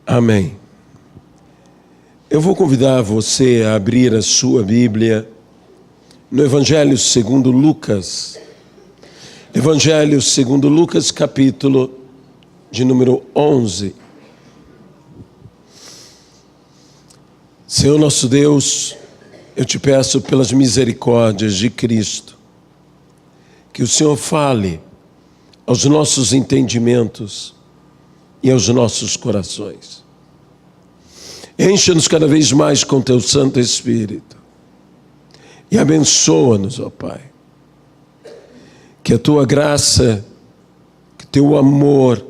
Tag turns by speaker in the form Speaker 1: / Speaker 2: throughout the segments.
Speaker 1: Amém. Eu vou convidar você a abrir a sua Bíblia no Evangelho segundo Lucas. Evangelho segundo Lucas, capítulo de número 11. Senhor nosso Deus, eu te peço pelas misericórdias de Cristo, que o Senhor fale aos nossos entendimentos e aos nossos corações. Encha-nos cada vez mais com teu Santo Espírito e abençoa-nos, ó Pai. Que a tua graça, que teu amor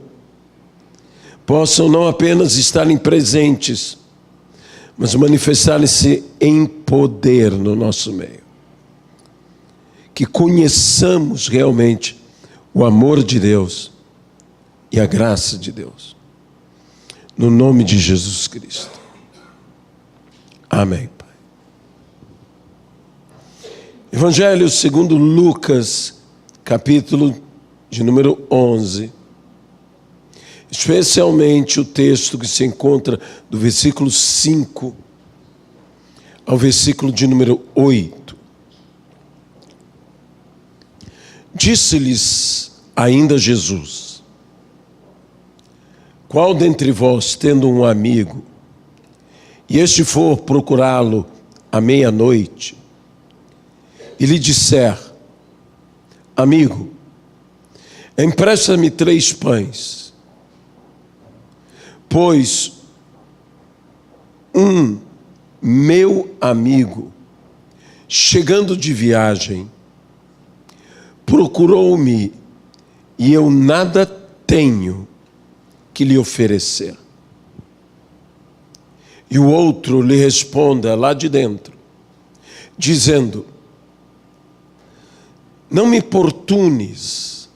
Speaker 1: possam não apenas estarem presentes, mas manifestarem-se em poder no nosso meio. Que conheçamos realmente o amor de Deus e a graça de Deus. No nome de Jesus Cristo. Amém, Pai. Evangelho segundo Lucas, capítulo de número 11. Especialmente o texto que se encontra do versículo 5 ao versículo de número 8. Disse-lhes ainda Jesus: qual dentre vós, tendo um amigo, e este for procurá-lo à meia-noite, e lhe disser: amigo, empresta-me 3 pães, pois um meu amigo, chegando de viagem, procurou-me e eu nada tenho que lhe oferecer. E o outro lhe responda lá de dentro, dizendo: não me importunes,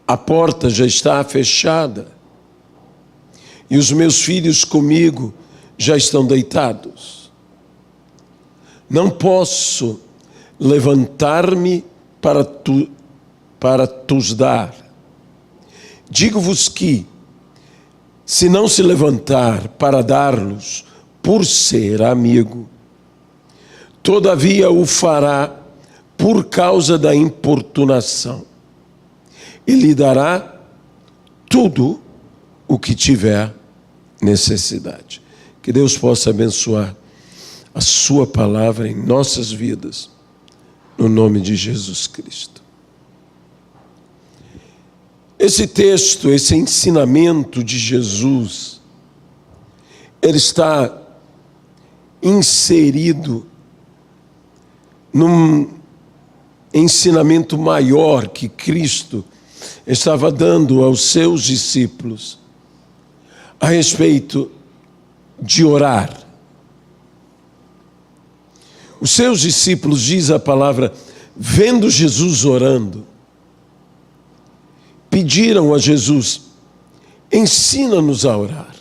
Speaker 1: a porta já está fechada e os meus filhos comigo já estão deitados. Não posso levantar-me para tus dar. Digo-vos que, se não se levantar para dar-los por ser amigo, todavia o fará por causa da importunação. E lhe dará tudo o que tiver necessidade. Que Deus possa abençoar a sua palavra em nossas vidas, no nome de Jesus Cristo. Esse texto, esse ensinamento de Jesus, ele está inserido num ensinamento maior que Cristo estava dando aos seus discípulos a respeito de orar. Os seus discípulos, diz a palavra, vendo Jesus orando, pediram a Jesus: ensina-nos a orar.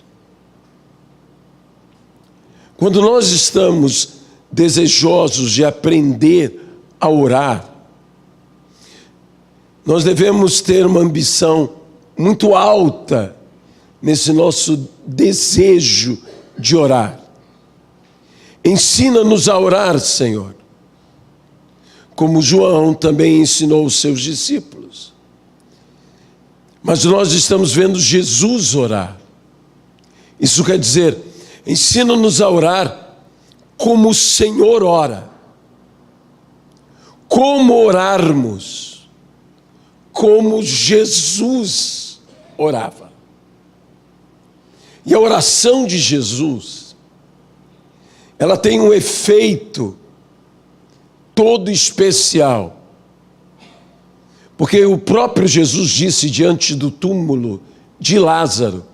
Speaker 1: Quando nós estamos desejosos de aprender a orar, nós devemos ter uma ambição muito alta nesse nosso desejo de orar. Ensina-nos a orar, Senhor, como João também ensinou os seus discípulos. Mas nós estamos vendo Jesus orar. Isso quer dizer, ensina-nos a orar como o Senhor ora. Como orarmos como Jesus orava. E a oração de Jesus, ela tem um efeito todo especial. Porque o próprio Jesus disse diante do túmulo de Lázaro,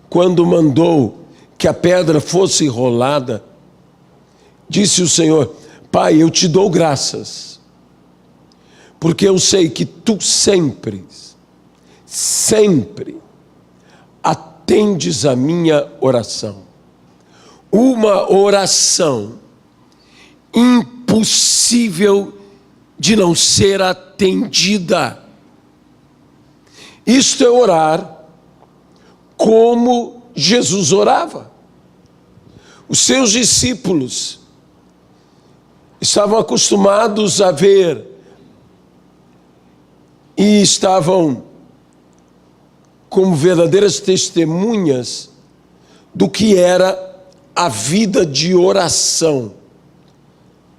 Speaker 1: quando mandou que a pedra fosse rolada, disse o Senhor: Pai, eu te dou graças, porque eu sei que tu sempre atendes a minha oração. Uma oração impossível de não ser atendida. Isto é orar como Jesus orava. Os seus discípulos estavam acostumados a ver e estavam como verdadeiras testemunhas do que era a vida de oração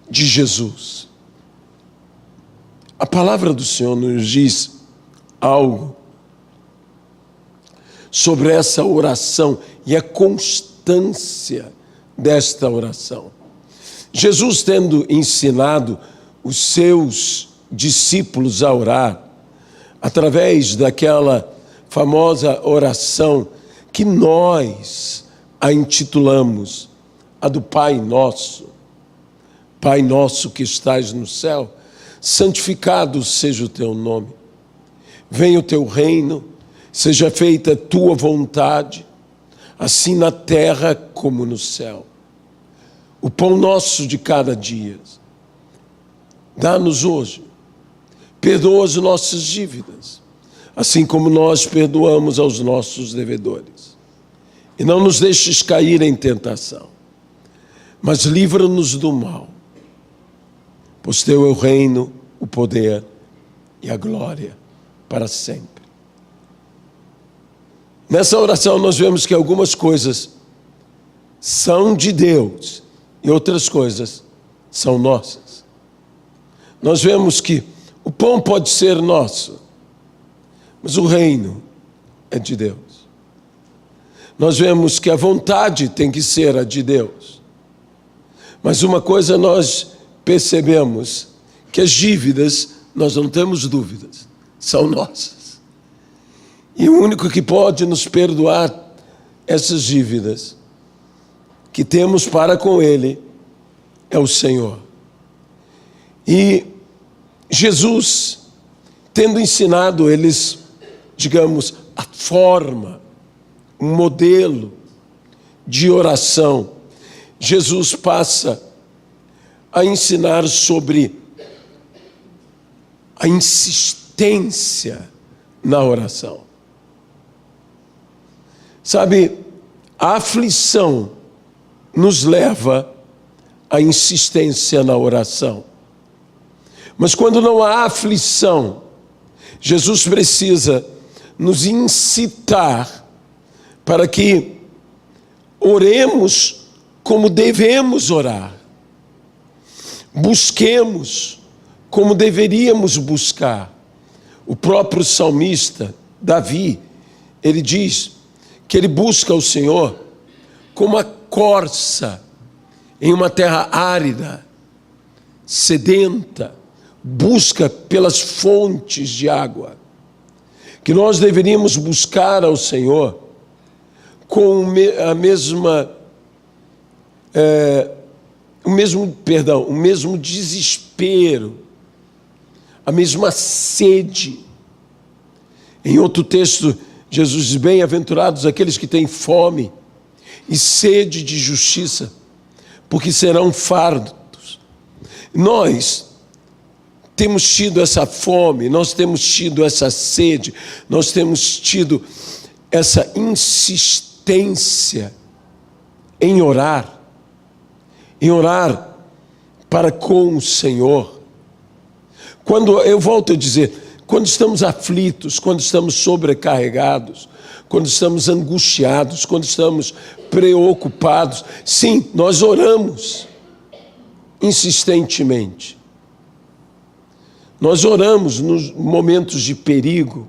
Speaker 1: de Jesus. A palavra do Senhor nos diz algo sobre essa oração e a constância desta oração. Jesus, tendo ensinado os seus discípulos a orar, através daquela famosa oração que nós a intitulamos a do Pai Nosso. Pai nosso que estás no céu, santificado seja o teu nome. Venha o teu reino, seja feita a tua vontade, assim na terra como no céu. O pão nosso de cada dia, dá-nos hoje. Perdoa as nossas dívidas, assim como nós perdoamos aos nossos devedores. E não nos deixes cair em tentação, mas livra-nos do mal. Pois teu é o reino, o poder e a glória para sempre. Nessa oração nós vemos que algumas coisas são de Deus e outras coisas são nossas. Nós vemos que o pão pode ser nosso, mas o reino é de Deus. Nós vemos que a vontade tem que ser a de Deus. Mas uma coisa nós percebemos, que as dívidas, nós não temos dúvidas, são nossas. E o único que pode nos perdoar essas dívidas que temos para com Ele é o Senhor. E Jesus, tendo ensinado eles, digamos, a forma, um modelo de oração, Jesus passa a ensinar sobre a insistência na oração. Sabe, a aflição nos leva à insistência na oração. Mas quando não há aflição, Jesus precisa nos incitar para que oremos como devemos orar. Busquemos como deveríamos buscar. O próprio salmista, Davi, ele diz que ele busca o Senhor como a corça em uma terra árida, sedenta, busca pelas fontes de água. Que nós deveríamos buscar ao Senhor com a mesma... o mesmo desespero, a mesma sede. Em outro texto, Jesus diz: bem-aventurados aqueles que têm fome e sede de justiça, porque serão fartos. Nós temos tido essa fome, nós temos tido essa sede, nós temos tido essa insistência em orar para com o Senhor. Quando, eu volto a dizer, quando estamos aflitos, quando estamos sobrecarregados, quando estamos angustiados, quando estamos preocupados, sim, nós oramos insistentemente. Nós oramos nos momentos de perigo,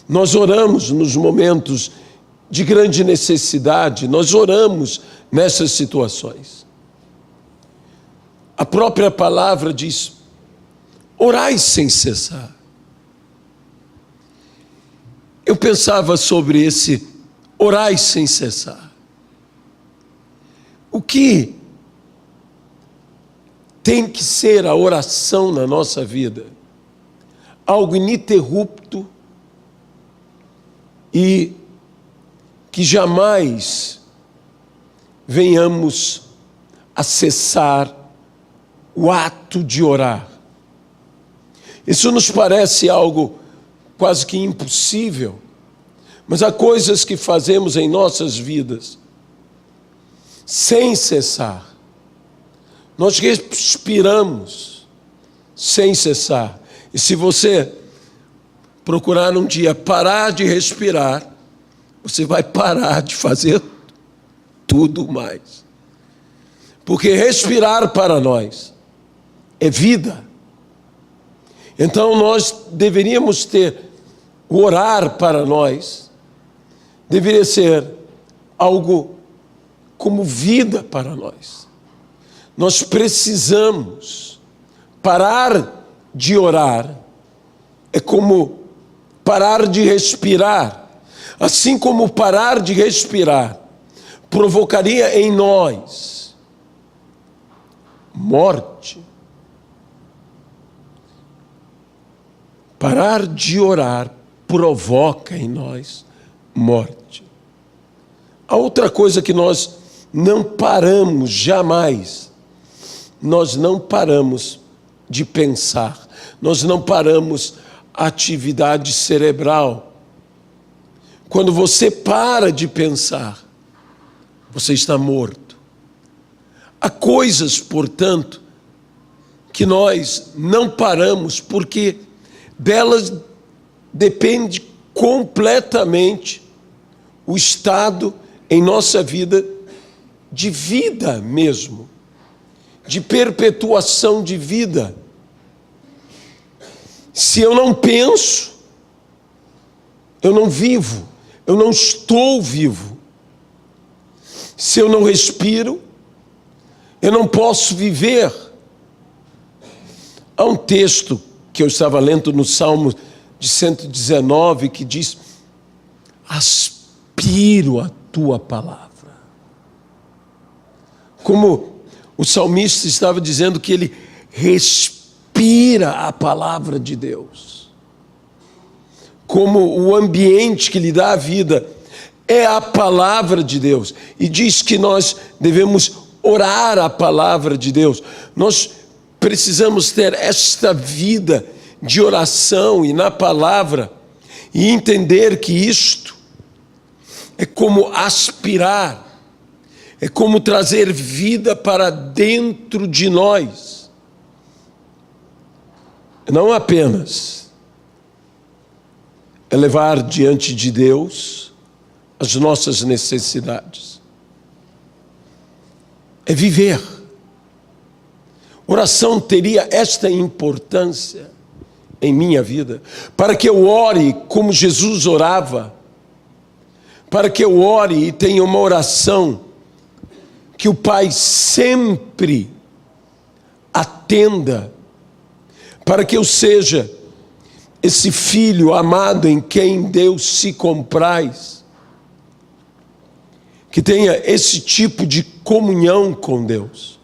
Speaker 1: nós oramos nos momentos de grande necessidade, nós oramos nessas situações. A própria palavra diz: orai sem cessar. Eu pensava sobre esse orai sem cessar. O que tem que ser a oração na nossa vida? Algo ininterrupto e que jamais venhamos a cessar o ato de orar. Isso nos parece algo quase que impossível, Mas há coisas que fazemos em nossas vidas sem cessar. Nós respiramos sem cessar. E se você procurar um dia parar de respirar, você vai parar de fazer tudo mais. Porque respirar para nós é vida. Então nós deveríamos o orar para nós, deveria ser algo como vida para nós. Nós precisamos parar de orar, é como parar de respirar. Assim como parar de respirar provocaria em nós morte, parar de orar provoca em nós morte. A outra coisa que nós não paramos jamais, nós não paramos de pensar, nós não paramos a atividade cerebral. Quando você para de pensar, você está morto. Há coisas, portanto, que nós não paramos, porque delas depende completamente o estado em nossa vida, de vida mesmo, de perpetuação de vida. Se eu não penso, eu não vivo, eu não estou vivo. Se eu não respiro, eu não posso viver. Há um texto que eu estava lendo no Salmo de 119 que diz: aspiro a tua palavra. Como o salmista estava dizendo que ele respira a palavra de Deus. Como o ambiente que lhe dá a vida é a palavra de Deus. E diz que nós devemos orar a palavra de Deus. Nós precisamos ter esta vida de oração e na palavra, e entender que isto é como aspirar, é como trazer vida para dentro de nós. Não apenas é levar diante de Deus as nossas necessidades, é viver. Oração teria esta importância em minha vida, para que eu ore como Jesus orava, para que eu ore e tenha uma oração que o Pai sempre atenda, para que eu seja esse filho amado em quem Deus se compraz, que tenha esse tipo de comunhão com Deus.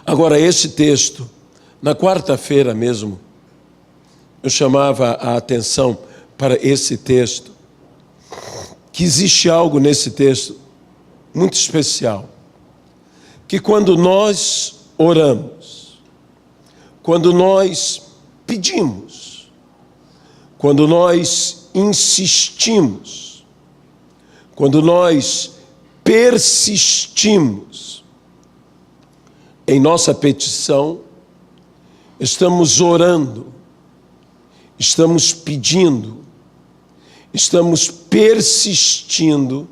Speaker 1: Agora, esse texto, na quarta-feira mesmo, eu chamava a atenção para esse texto, que existe algo nesse texto muito especial, que quando nós oramos, quando nós pedimos, quando nós insistimos, quando nós persistimos em nossa petição, estamos orando, estamos pedindo, estamos persistindo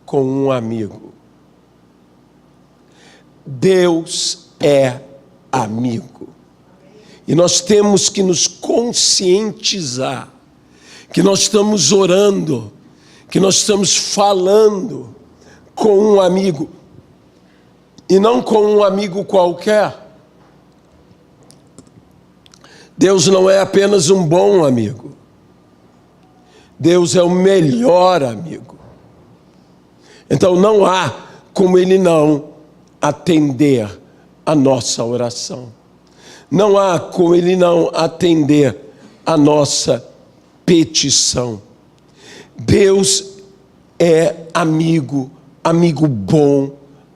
Speaker 1: com um amigo. Deus é amigo. E nós temos que nos conscientizar que nós estamos orando, que nós estamos falando com um amigo, e não com um amigo qualquer. Deus não é apenas um bom amigo. Deus é o melhor amigo. Então não há como Ele não atender a nossa oração. Não há como Ele não atender a nossa petição. Deus é amigo, amigo bom,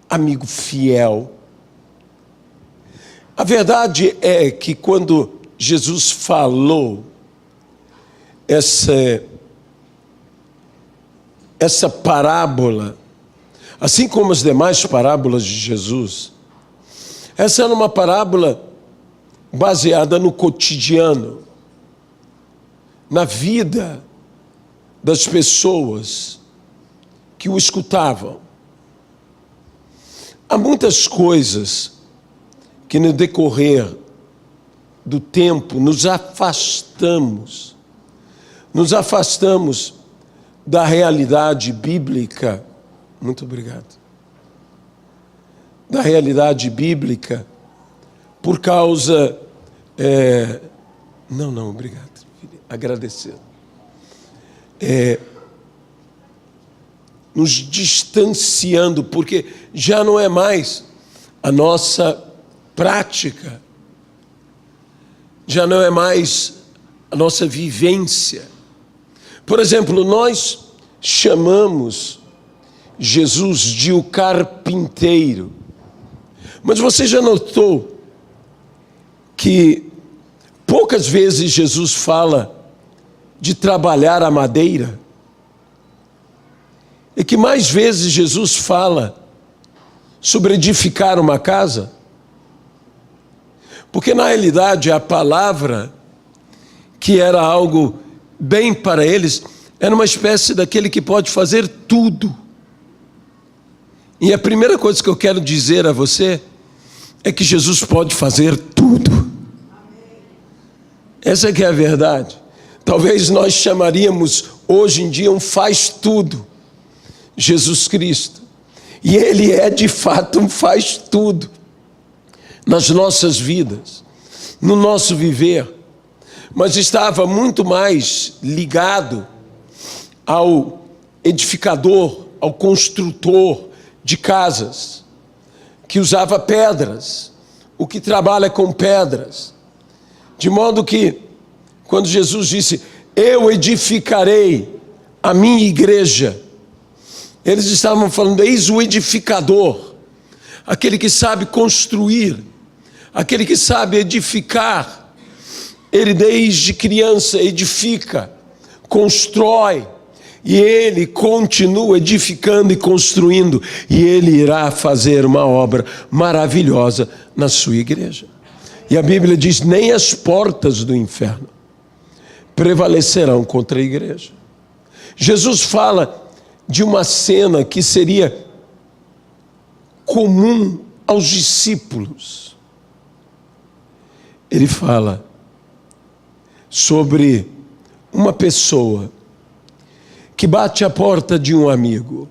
Speaker 1: amigo fiel. A verdade é que quando Jesus falou, essa parábola, assim como as demais parábolas de Jesus, essa era uma parábola baseada no cotidiano, na vida das pessoas que o escutavam. Há muitas coisas que no decorrer do tempo nos afastamos da realidade bíblica. Muito obrigado. Da realidade bíblica por causa... Não, obrigado. Agradecer. Nos distanciando, porque já não é mais a nossa prática, já não é mais a nossa vivência. Por exemplo, nós chamamos Jesus de o carpinteiro, mas você já notou que poucas vezes Jesus fala de trabalhar a madeira? E que mais vezes Jesus fala sobre edificar uma casa? Porque na realidade a palavra, que era algo bem para eles, era uma espécie daquele que pode fazer tudo. E a primeira coisa que eu quero dizer a você é que Jesus pode fazer tudo. Essa é que é a verdade. Talvez nós chamaríamos hoje em dia um faz tudo, Jesus Cristo. E Ele é de fato um faz tudo nas nossas vidas, no nosso viver. Mas estava muito mais ligado ao edificador, ao construtor de casas, que usava pedras, o que trabalha com pedras. De modo que, quando Jesus disse, eu edificarei a minha igreja, eles estavam falando, eis o edificador, aquele que sabe construir, aquele que sabe edificar. Ele desde criança edifica, constrói, e ele continua edificando e construindo, e ele irá fazer uma obra maravilhosa na sua igreja. E a Bíblia diz, nem as portas do inferno prevalecerão contra a igreja. Jesus fala de uma cena que seria comum aos discípulos. Ele fala sobre uma pessoa que bate à porta de um amigo.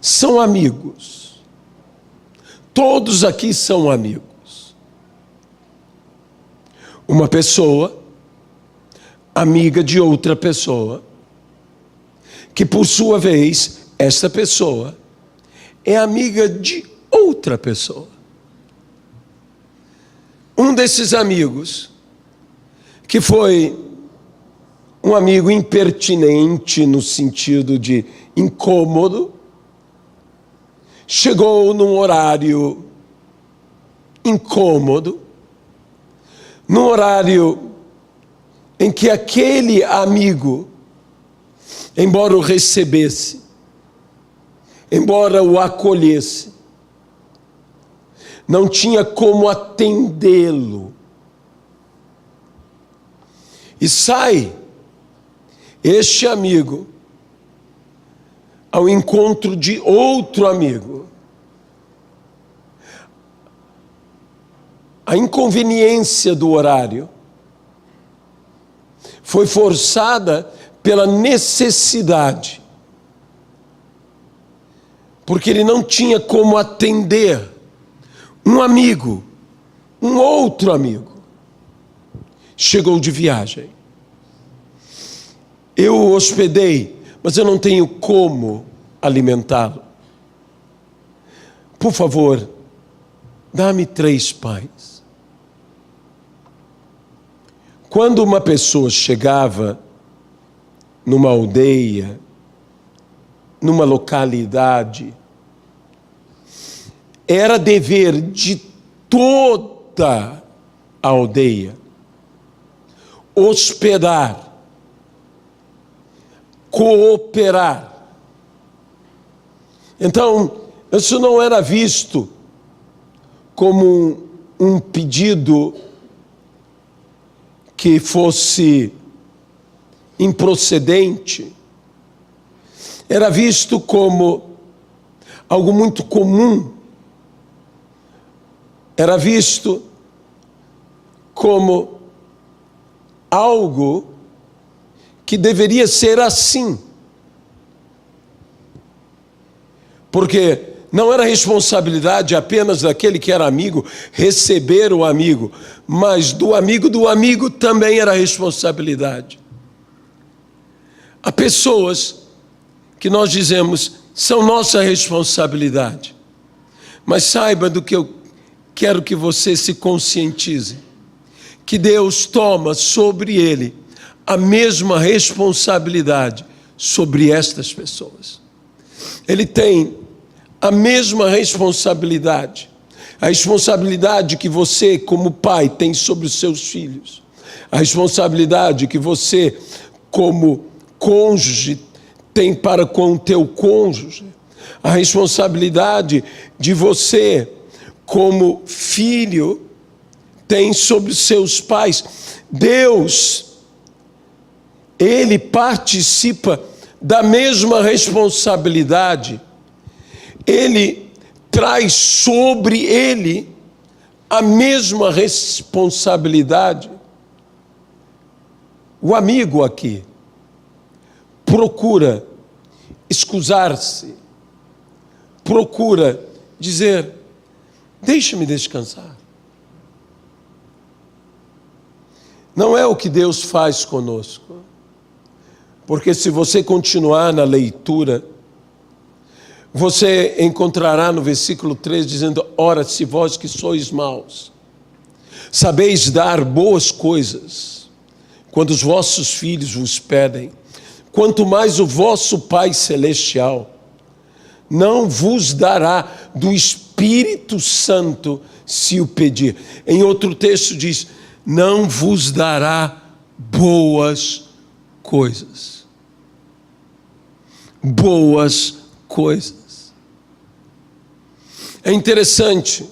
Speaker 1: São amigos. Todos aqui são amigos. Uma pessoa, amiga de outra pessoa, que por sua vez, essa pessoa é amiga de outra pessoa. Um desses amigos, que foi um amigo impertinente no sentido de incômodo, chegou num horário incômodo, num horário em que aquele amigo, embora o recebesse, embora o acolhesse, não tinha como atendê-lo. E sai este amigo ao encontro de outro amigo. A inconveniência do horário foi forçada pela necessidade, porque ele não tinha como atender um amigo, um outro amigo. Chegou de viagem. Eu o hospedei, mas eu não tenho como alimentá-lo. Por favor, dá-me 3 pães. Quando uma pessoa chegava numa aldeia, numa localidade, era dever de toda a aldeia hospedar cooperar. Então, isso não era visto como um pedido que fosse improcedente. Era visto como algo muito comum. Era visto como algo que deveria ser assim. Porque não era responsabilidade apenas daquele que era amigo receber o amigo, mas do amigo também era responsabilidade. Há pessoas que nós dizemos são nossa responsabilidade, mas saiba do que eu quero que você se conscientize, que Deus toma sobre ele a mesma responsabilidade sobre estas pessoas. Ele tem a mesma responsabilidade, a responsabilidade que você, como pai, tem sobre os seus filhos, a responsabilidade que você, como cônjuge, tem para com o teu cônjuge, a responsabilidade de você, como filho, tem sobre os seus pais. Deus, ele participa da mesma responsabilidade. Ele traz sobre ele a mesma responsabilidade. O amigo aqui procura excusar-se, procura dizer: deixa-me descansar. Não é o que Deus faz conosco. Porque se você continuar na leitura, você encontrará no versículo 3 dizendo: ora, se vós que sois maus, sabeis dar boas coisas, quando os vossos filhos vos pedem, quanto mais o vosso Pai Celestial não vos dará do Espírito Santo se o pedir. Em outro texto diz: não vos dará boas coisas. Boas coisas. É interessante,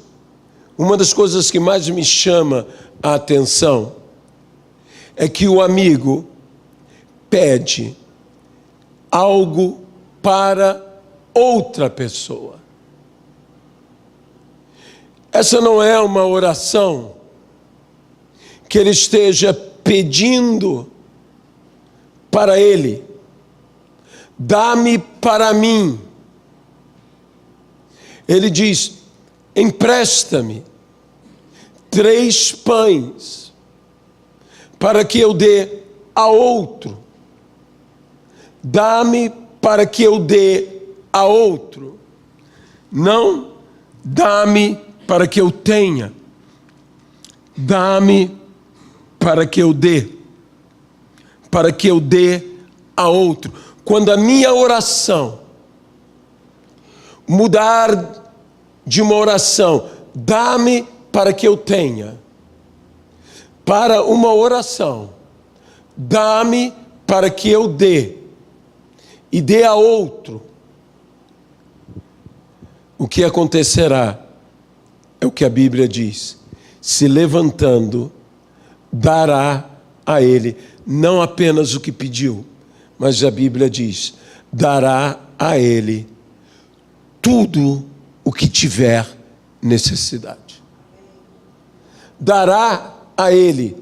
Speaker 1: uma das coisas que mais me chama a atenção é que o amigo pede algo para outra pessoa. Essa não é uma oração que ele esteja pedindo para ele: dá-me para mim. Ele diz: empresta-me 3 pães para que eu dê a outro. Dá-me para que eu dê a outro. Não dá-me para que eu tenha. Dá-me para que eu dê. Para que eu dê a outro. Quando a minha oração mudar de uma oração, dá-me para que eu tenha, para uma oração, dá-me para que eu dê, e dê a outro, o que acontecerá é o que a Bíblia diz: se levantando, dará a ele, não apenas o que pediu, mas a Bíblia diz: dará a ele tudo o que tiver necessidade. Dará a ele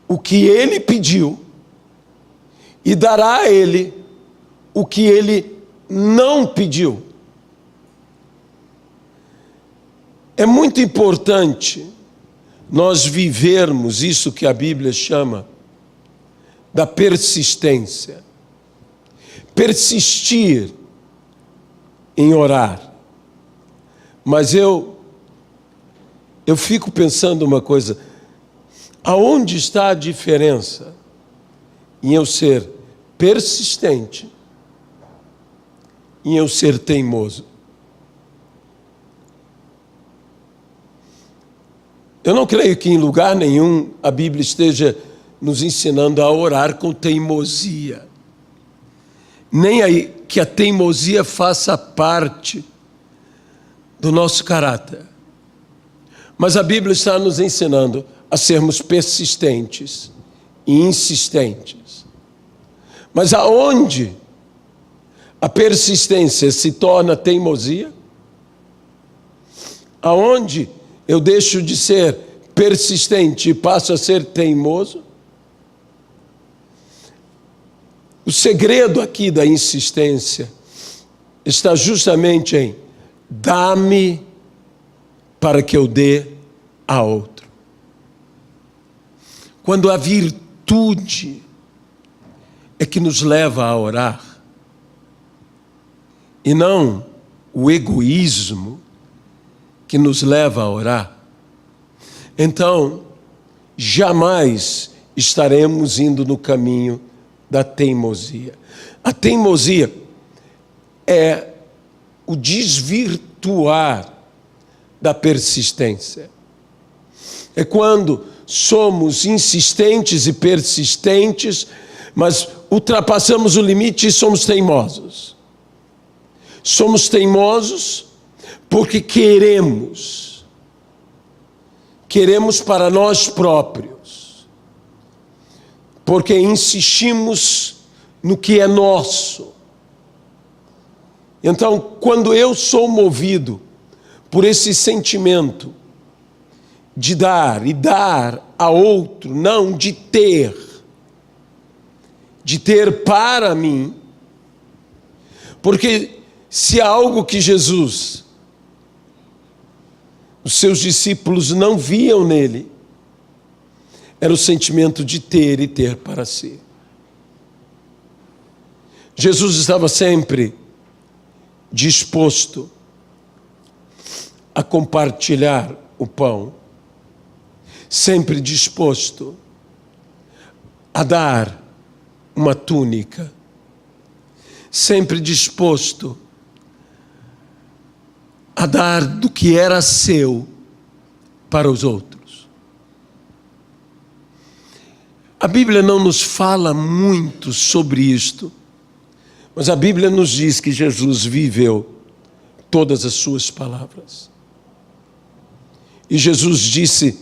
Speaker 1: o que ele pediu e dará a ele o que ele não pediu. É muito importante nós vivermos isso que a Bíblia chama da persistência. Persistir em orar. Mas eu fico pensando uma coisa: aonde está a diferença em eu ser persistente e em eu ser teimoso? Eu não creio que em lugar nenhum a Bíblia esteja nos ensinando a orar com teimosia. nem que a teimosia faça parte do nosso caráter. Mas a Bíblia está nos ensinando a sermos persistentes e insistentes. Mas aonde a persistência se torna teimosia? Aonde eu deixo de ser persistente e passo a ser teimoso? O segredo aqui da insistência está justamente em dá-me para que eu dê a outro. Quando a virtude é que nos leva a orar, e não o egoísmo que nos leva a orar, então jamais estaremos indo no caminho da teimosia. A teimosia é o desvirtuar da persistência. É quando somos insistentes e persistentes, mas ultrapassamos o limite e somos teimosos. Somos teimosos porque queremos para nós próprios, porque insistimos no que é nosso. Então, quando eu sou movido por esse sentimento de dar e dar a outro, não de ter para mim, porque se há algo que Jesus, os seus discípulos não viam nele, era o sentimento de ter e ter para si. Jesus estava sempre disposto a compartilhar o pão, sempre disposto a dar uma túnica, sempre disposto a dar do que era seu para os outros. A Bíblia não nos fala muito sobre isto, mas a Bíblia nos diz que Jesus viveu todas as suas palavras. E Jesus disse,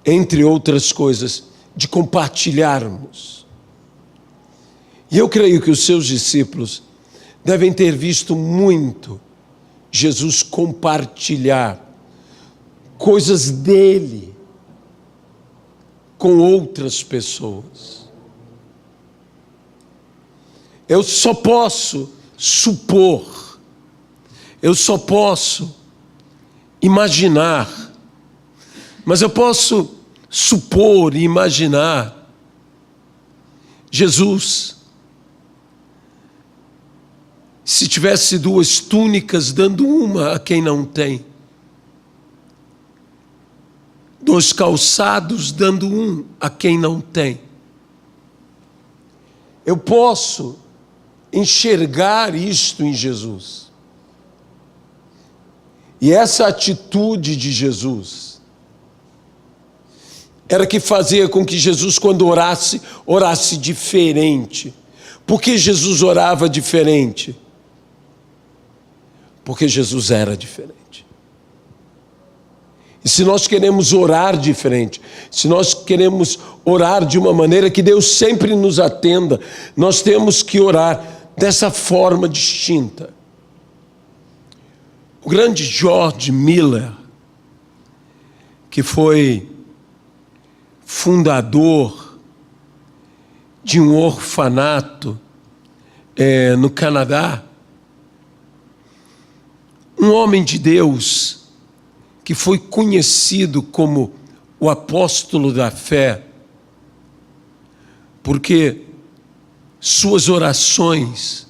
Speaker 1: entre outras coisas, de compartilharmos. E eu creio que os seus discípulos devem ter visto muito Jesus compartilhar coisas dele com outras pessoas. Eu só posso supor, eu só posso imaginar, mas eu posso supor e imaginar Jesus, se tivesse 2 túnicas, dando uma a quem não tem, 2 calçados, dando um a quem não tem. Eu posso enxergar isto em Jesus. E essa atitude de Jesus era que fazia com que Jesus, quando orasse, orasse diferente. Por que Jesus orava diferente? Porque Jesus era diferente. E se nós queremos orar diferente, se nós queremos orar de uma maneira que Deus sempre nos atenda, nós temos que orar dessa forma distinta. O grande George Miller, que foi fundador de um orfanato no Canadá, um homem de Deus que foi conhecido como o apóstolo da fé, porque suas orações,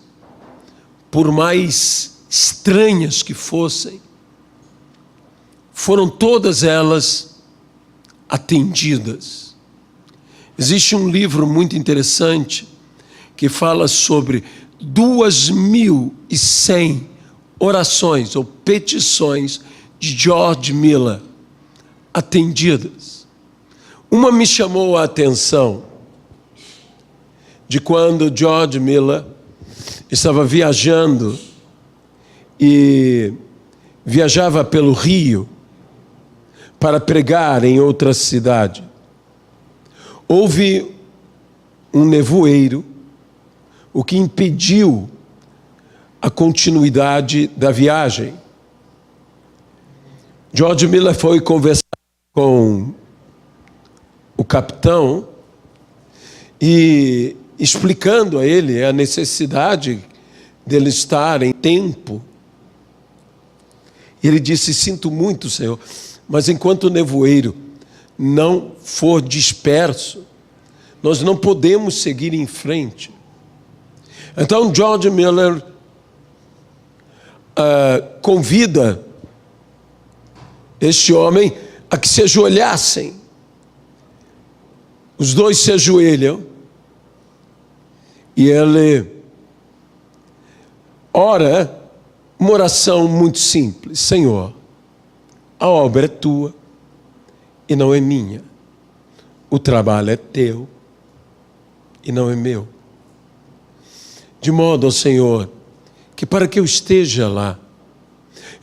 Speaker 1: por mais estranhas que fossem, foram todas elas atendidas. Existe um livro muito interessante que fala sobre 2.100 orações ou petições de George Miller atendidas. Uma me chamou a atenção. de quando George Miller estava viajando e viajava pelo Rio para pregar em outra cidade. Houve um nevoeiro, o que impediu a continuidade da viagem. George Miller foi conversar com o capitão e explicando a ele a necessidade dele estar em tempo. Ele disse: sinto muito, Senhor, mas enquanto o nevoeiro não for disperso, nós não podemos seguir em frente. Então George Miller convida este homem a que se ajoelhassem. Os dois se ajoelham e ele ora uma oração muito simples: Senhor, a obra é tua e não é minha. O trabalho é teu e não é meu. De modo, ó Senhor, que para que eu esteja lá,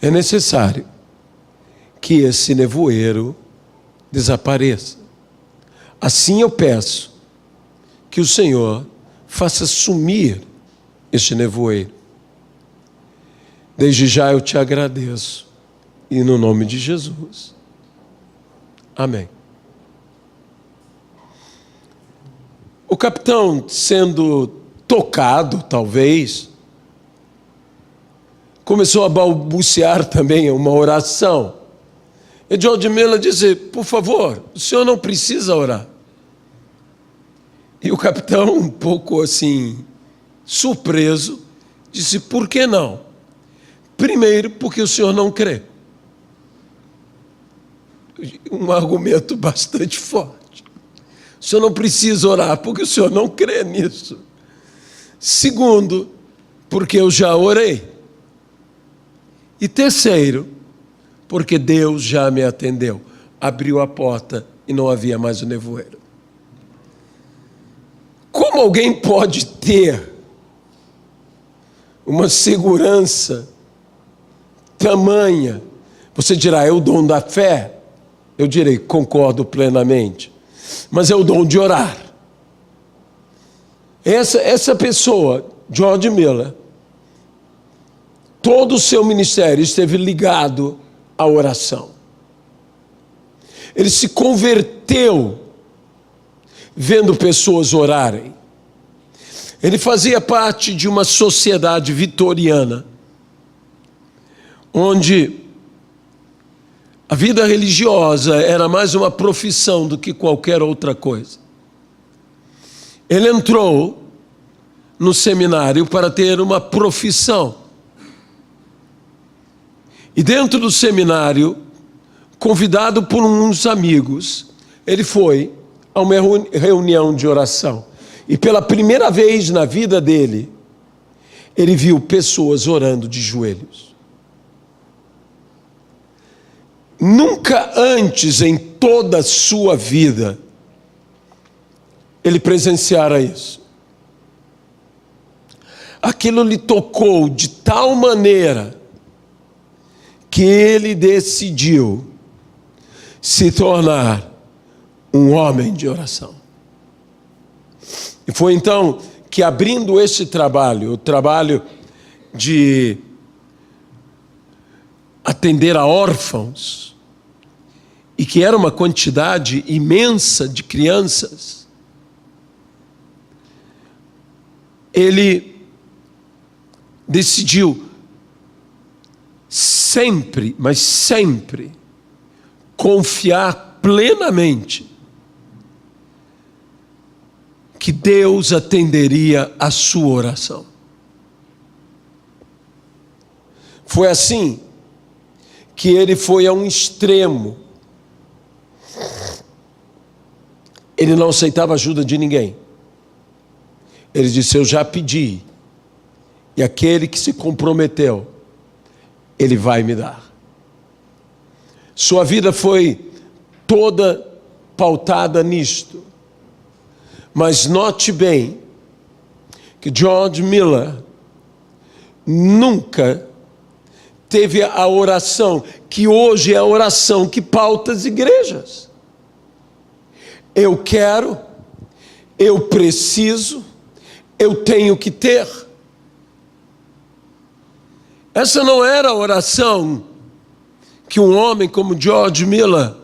Speaker 1: é necessário que esse nevoeiro desapareça. Assim eu peço que o Senhor faça sumir este nevoeiro. Desde já eu te agradeço, e no nome de Jesus. Amém. O capitão, sendo tocado, talvez, começou a balbuciar também uma oração. E George Miller disse: por favor, o senhor não precisa orar. E o capitão, um pouco assim, surpreso, disse: por que não? Primeiro, porque o senhor não crê. Um argumento bastante forte. O senhor não precisa orar, porque o senhor não crê nisso. Segundo, porque eu já orei. E terceiro, porque Deus já me atendeu. Abriu a porta e não havia mais o nevoeiro. Como alguém pode ter uma segurança tamanha? Você dirá: é o dom da fé? Eu direi: concordo plenamente. Mas é o dom de orar. Essa pessoa, George Miller, todo o seu ministério esteve ligado à oração. Ele se converteu vendo pessoas orarem. Ele fazia parte de uma sociedade vitoriana, onde a vida religiosa era mais uma profissão do que qualquer outra coisa. Ele entrou no seminário para ter uma profissão. E dentro do seminário, convidado por uns amigos, ele foi a uma reunião de oração. E pela primeira vez na vida dele, ele viu pessoas orando de joelhos. Nunca antes em toda a sua vida ele presenciara isso. Aquilo lhe tocou de tal maneira que ele decidiu se tornar um homem de oração. E foi então que, abrindo esse trabalho, o trabalho de atender a órfãos, e que era uma quantidade imensa de crianças, ele decidiu sempre, mas sempre, confiar plenamente que Deus atenderia a sua oração. Foi assim que ele foi a um extremo. Ele não aceitava ajuda de ninguém. Ele disse: eu já pedi, e aquele que se comprometeu, ele vai me dar. Sua vida foi toda pautada nisto. Mas note bem que George Miller nunca teve a oração que hoje é a oração que pauta as igrejas. Eu quero, eu preciso, eu tenho que ter. Essa não era a oração que um homem como George Miller,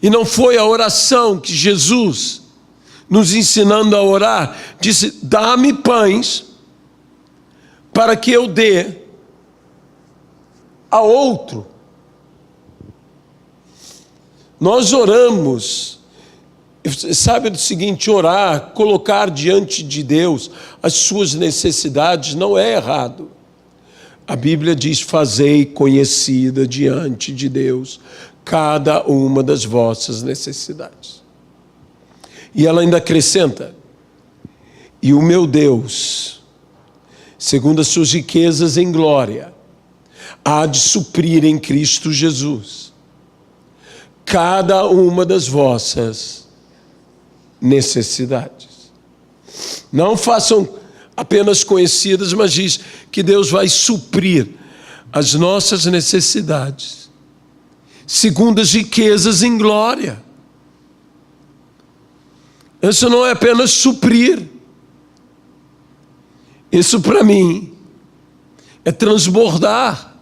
Speaker 1: e não foi a oração que Jesus, nos ensinando a orar, disse: dá-me pães para que eu dê a outro. Nós oramos, sabe do seguinte, orar, colocar diante de Deus as suas necessidades não é errado. A Bíblia diz: fazei conhecida diante de Deus cada uma das vossas necessidades. E ela ainda acrescenta: e o meu Deus, segundo as suas riquezas em glória, há de suprir em Cristo Jesus cada uma das vossas necessidades. Não façam apenas conhecidas, mas diz que Deus vai suprir as nossas necessidades, segundo as riquezas em glória. Isso não é apenas suprir. Isso para mim é transbordar,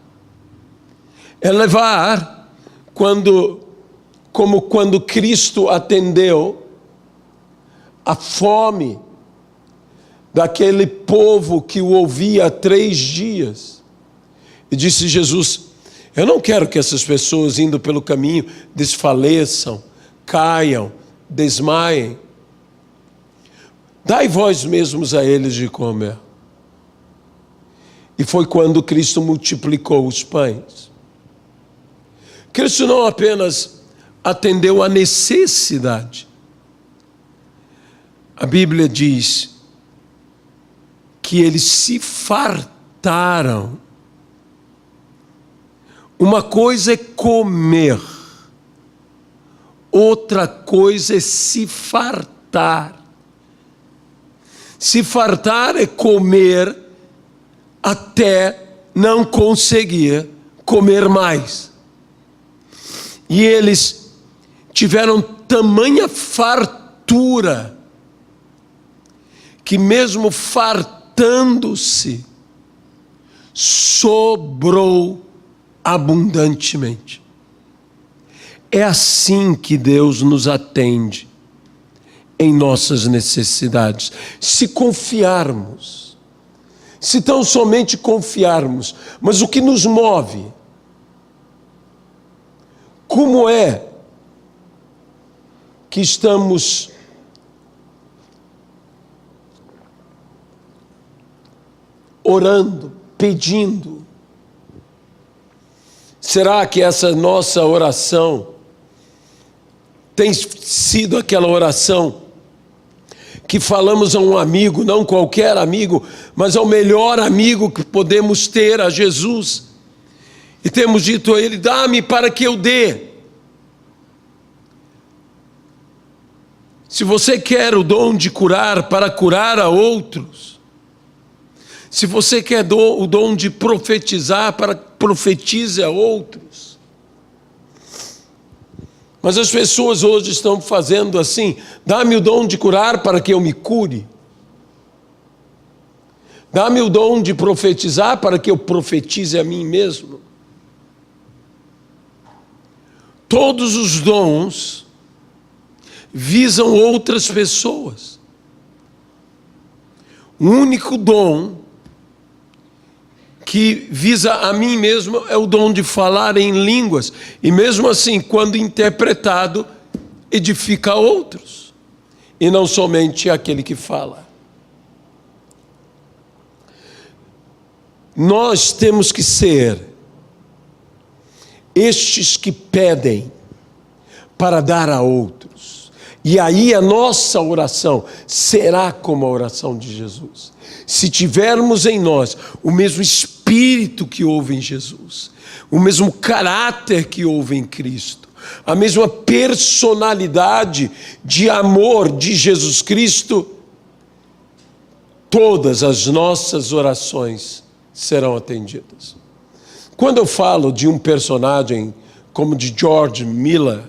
Speaker 1: é levar, como quando Cristo atendeu a fome daquele povo que o ouvia há 3 dias. E disse Jesus: eu não quero que essas pessoas indo pelo caminho desfaleçam, caiam, desmaiem. Dai vós mesmos a eles de comer. E foi quando Cristo multiplicou os pães. Cristo não apenas atendeu a necessidade. A Bíblia diz que eles se fartaram. Uma coisa é comer, outra coisa é se fartar. Se fartar é comer até não conseguir comer mais. E eles tiveram tamanha fartura que mesmo fartando-se, sobrou abundantemente. É assim que Deus nos atende em nossas necessidades. Se confiarmos, se tão somente confiarmos, mas o que nos move? Como é que estamos orando, pedindo? Será que essa nossa oração tem sido aquela oração que falamos a um amigo, não qualquer amigo, mas ao melhor amigo que podemos ter, a Jesus, e temos dito a Ele: dá-me para que eu dê? Se você quer o dom de curar para curar a outros, se você quer o dom de profetizar para profetize a outros. Mas as pessoas hoje estão fazendo assim: dá-me o dom de curar para que eu me cure. Dá-me o dom de profetizar para que eu profetize a mim mesmo. Todos os dons visam outras pessoas. O único dom que visa a mim mesmo é o dom de falar em línguas. E mesmo assim, quando interpretado, edifica outros. E não somente aquele que fala. Nós temos que ser estes que pedem para dar a outros. E aí a nossa oração será como a oração de Jesus. Se tivermos em nós o mesmo espírito que houve em Jesus, o mesmo caráter que houve em Cristo, a mesma personalidade de amor de Jesus Cristo, todas as nossas orações serão atendidas. Quando eu falo de um personagem como de George Miller,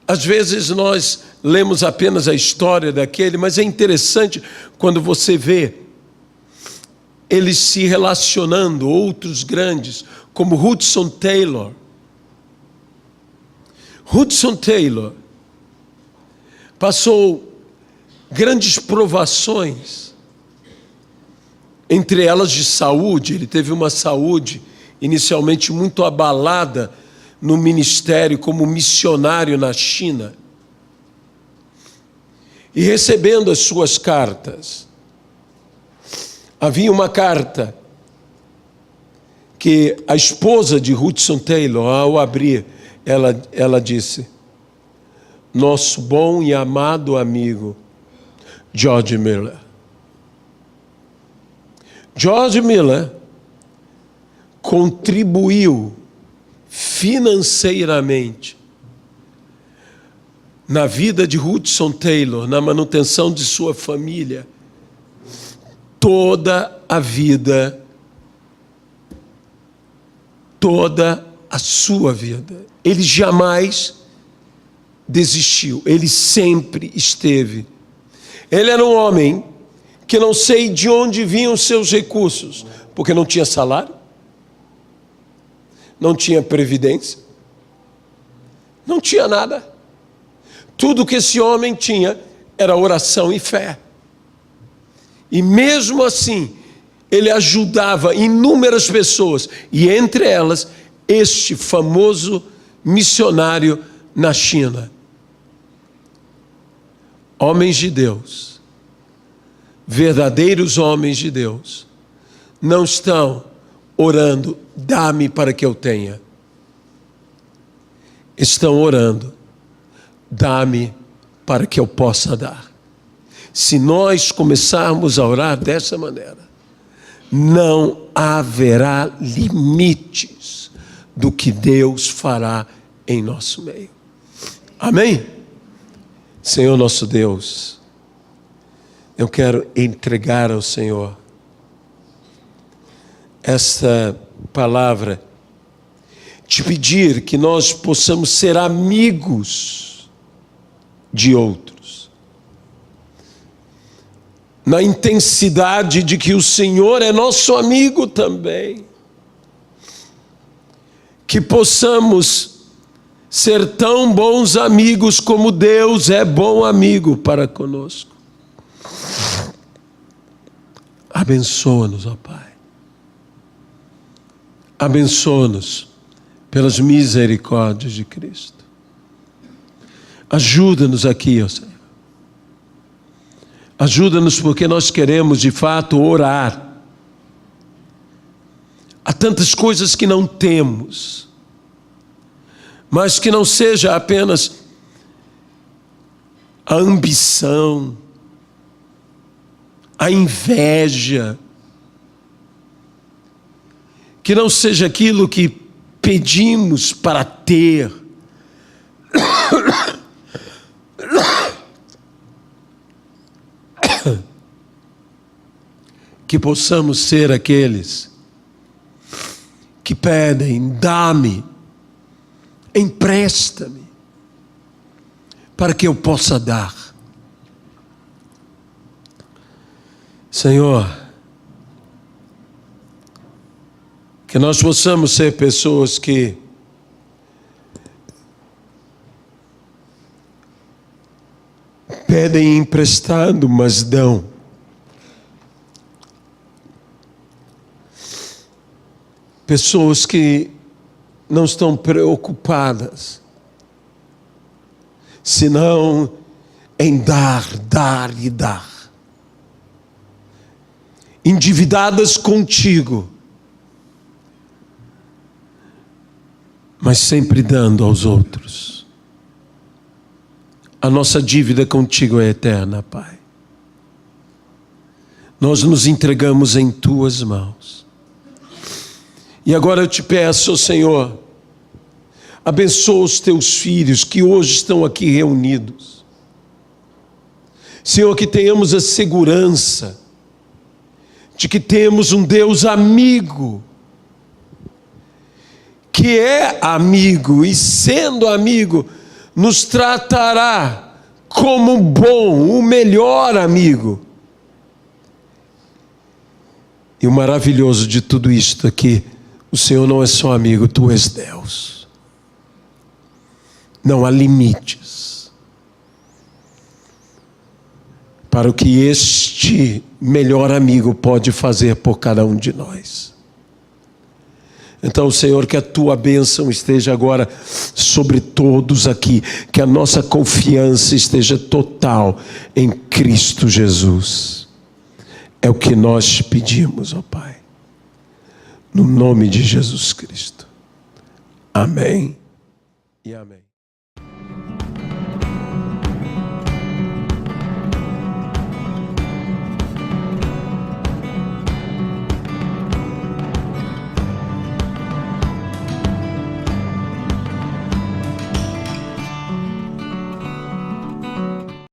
Speaker 1: às vezes nós lemos apenas a história daquele, mas é interessante quando você vê eles se relacionando, outros grandes, como Hudson Taylor. Hudson Taylor passou grandes provações, entre elas de saúde. Ele teve uma saúde inicialmente muito abalada no ministério como missionário na China. E recebendo as suas cartas, havia uma carta que a esposa de Hudson Taylor, ao abrir, ela disse: nosso bom e amado amigo George Miller. George Miller contribuiu financeiramente na vida de Hudson Taylor, na manutenção de sua família, toda a vida, toda a sua vida. Ele jamais desistiu, ele sempre esteve. Ele era um homem que não sei de onde vinham seus recursos, porque não tinha salário, não tinha previdência, não tinha nada. Tudo que esse homem tinha era oração e fé. E mesmo assim, ele ajudava inúmeras pessoas, e entre elas, este famoso missionário na China. Homens de Deus, verdadeiros homens de Deus, não estão orando, dá-me para que eu tenha. Estão orando, dá-me para que eu possa dar. Se nós começarmos a orar dessa maneira, não haverá limites do que Deus fará em nosso meio. Amém? Senhor nosso Deus, eu quero entregar ao Senhor esta palavra, te pedir que nós possamos ser amigos de outros, na intensidade de que o Senhor é nosso amigo também, que possamos ser tão bons amigos como Deus é bom amigo para conosco. Abençoa-nos, ó Pai. Abençoa-nos pelas misericórdias de Cristo. Ajuda-nos aqui, ó Senhor. Ajuda-nos porque nós queremos de fato orar. Há tantas coisas que não temos, mas que não seja apenas a ambição, a inveja, que não seja aquilo que pedimos para ter, que possamos ser aqueles que pedem, dá-me, empresta-me, para que eu possa dar. Senhor, que nós possamos ser pessoas que pedem emprestado, mas dão. Pessoas que não estão preocupadas, senão em dar, dar e dar. Endividadas contigo, mas sempre dando aos outros. A nossa dívida contigo é eterna, Pai. Nós nos entregamos em tuas mãos. E agora eu te peço, Senhor, Abençoa os teus filhos que hoje estão aqui reunidos. Senhor, que tenhamos a segurança de que temos um Deus amigo, que é amigo e, sendo amigo, nos tratará como bom, o melhor amigo. E o maravilhoso de tudo isto é que o Senhor não é só amigo, Tu és Deus. Não há limites para o que este melhor amigo pode fazer por cada um de nós. Então, Senhor, que a Tua bênção esteja agora sobre todos aqui, que a nossa confiança esteja total em Cristo Jesus. É o que nós te pedimos, ó Pai, no nome de Jesus Cristo. Amém e amém.